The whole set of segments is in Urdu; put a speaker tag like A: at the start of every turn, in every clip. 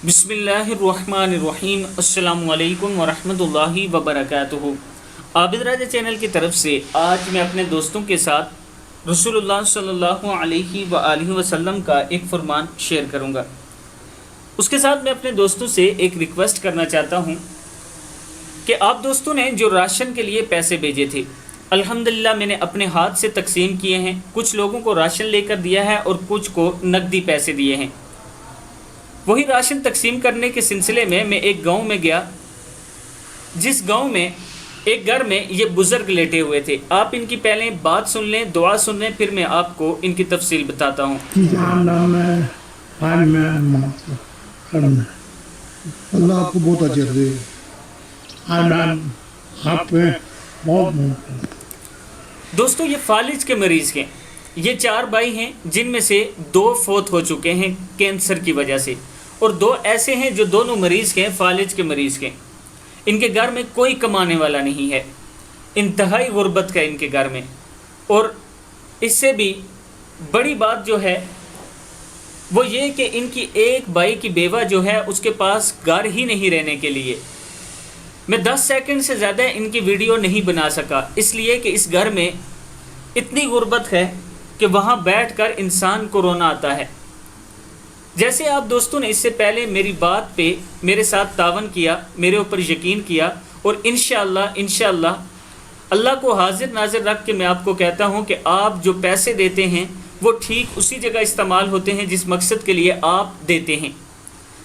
A: بسم اللہ الرحمن الرحیم۔ السلام علیکم ورحمۃ اللہ وبرکاتہ۔ عابد راجہ چینل کی طرف سے آج میں اپنے دوستوں کے ساتھ رسول اللہ صلی اللہ علیہ وآلہ وسلم کا ایک فرمان شیئر کروں گا۔ اس کے ساتھ میں اپنے دوستوں سے ایک ریکویسٹ کرنا چاہتا ہوں کہ آپ دوستوں نے جو راشن کے لیے پیسے بھیجے تھے، الحمدللہ میں نے اپنے ہاتھ سے تقسیم کیے ہیں۔ کچھ لوگوں کو راشن لے کر دیا ہے اور کچھ کو نقدی پیسے دیے ہیں۔ وہی راشن تقسیم کرنے کے سلسلے میں ایک گاؤں میں گیا، جس گاؤں میں ایک گھر میں یہ بزرگ لیٹے ہوئے تھے۔ آپ ان کی پہلے بات سن لیں، دعا سن لیں، پھر میں آپ کو ان کی تفصیل بتاتا ہوں۔
B: اللہ آپ کو بہت اجر دے۔ آپ پہ بہت
A: دوستو، یہ فالج کے مریض ہیں۔ یہ 4 بھائی ہیں، جن میں سے 2 فوت ہو چکے ہیں کینسر کی وجہ سے، اور 2 ایسے ہیں جو دونوں مریض کے فالج کے مریض کے۔ ان کے گھر میں کوئی کمانے والا نہیں ہے، انتہائی غربت کا ان کے گھر میں۔ اور اس سے بھی بڑی بات جو ہے وہ یہ کہ ان کی ایک بھائی کی بیوہ جو ہے اس کے پاس گھر ہی نہیں رہنے کے لیے۔ میں 10 سیکنڈ سے زیادہ ان کی ویڈیو نہیں بنا سکا، اس لیے کہ اس گھر میں اتنی غربت ہے کہ وہاں بیٹھ کر انسان کو رونا آتا ہے۔ جیسے آپ دوستوں نے اس سے پہلے میری بات پہ میرے ساتھ تعاون کیا، میرے اوپر یقین کیا، اور انشاءاللہ اللہ کو حاضر ناظر رکھ کے میں آپ کو کہتا ہوں کہ آپ جو پیسے دیتے ہیں وہ ٹھیک اسی جگہ استعمال ہوتے ہیں جس مقصد کے لیے آپ دیتے ہیں۔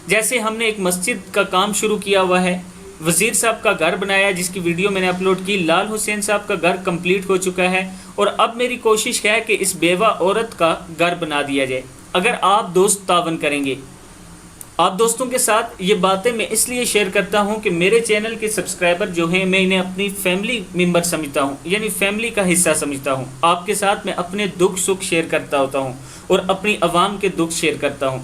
A: جیسے ہم نے ایک مسجد کا کام شروع کیا ہوا ہے، وزیر صاحب کا گھر بنایا جس کی ویڈیو میں نے اپلوڈ کی، لال حسین صاحب کا گھر کمپلیٹ ہو چکا ہے، اور اب میری کوشش ہے کہ اس بیوہ عورت کا گھر بنا دیا جائے اگر آپ دوست تعاون کریں گے۔ آپ دوستوں کے ساتھ یہ باتیں میں اس لیے شیئر کرتا ہوں کہ میرے چینل کے سبسکرائبر جو ہیں میں انہیں اپنی فیملی ممبر سمجھتا ہوں، یعنی فیملی کا حصہ سمجھتا ہوں۔ آپ کے ساتھ میں اپنے دکھ سکھ شیئر کرتا ہوتا ہوں اور اپنی عوام کے دکھ شیئر کرتا ہوں۔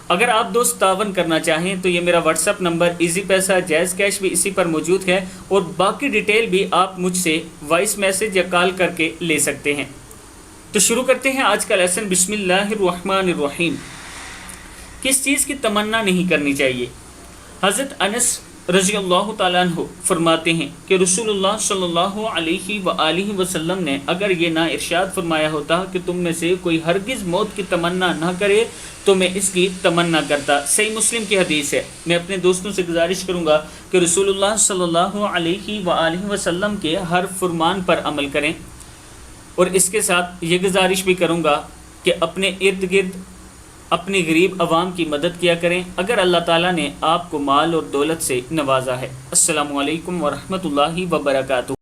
A: اگر آپ دوست تعاون کرنا چاہیں تو یہ میرا واٹس ایپ نمبر ایزی پیسہ جائز کیش بھی اسی پر موجود ہے، اور باقی ڈیٹیل بھی آپ مجھ سے وائس میسج یا کال کر کے لے سکتے ہیں۔ تو شروع کرتے ہیں آج کا لیسن۔ بسم اللہ الرحمن الرحیم۔ کس چیز کی تمنا نہیں کرنی چاہیے؟ حضرت انس رضی اللہ تعالیٰ عنہ فرماتے ہیں کہ رسول اللہ صلی اللہ علیہ وآلہ وسلم نے اگر یہ نہ ارشاد فرمایا ہوتا کہ تم میں سے کوئی ہرگز موت کی تمنا نہ کرے تو میں اس کی تمنا کرتا۔ صحیح مسلم کی حدیث ہے۔ میں اپنے دوستوں سے گزارش کروں گا کہ رسول اللہ صلی اللہ علیہ وآلہ وسلم کے ہر فرمان پر عمل کریں، اور اس کے ساتھ یہ گزارش بھی کروں گا کہ اپنے ارد گرد اپنی غریب عوام کی مدد کیا کریں اگر اللہ تعالیٰ نے آپ کو مال اور دولت سے نوازا ہے۔ السلام علیکم ورحمۃ اللہ وبرکاتہ۔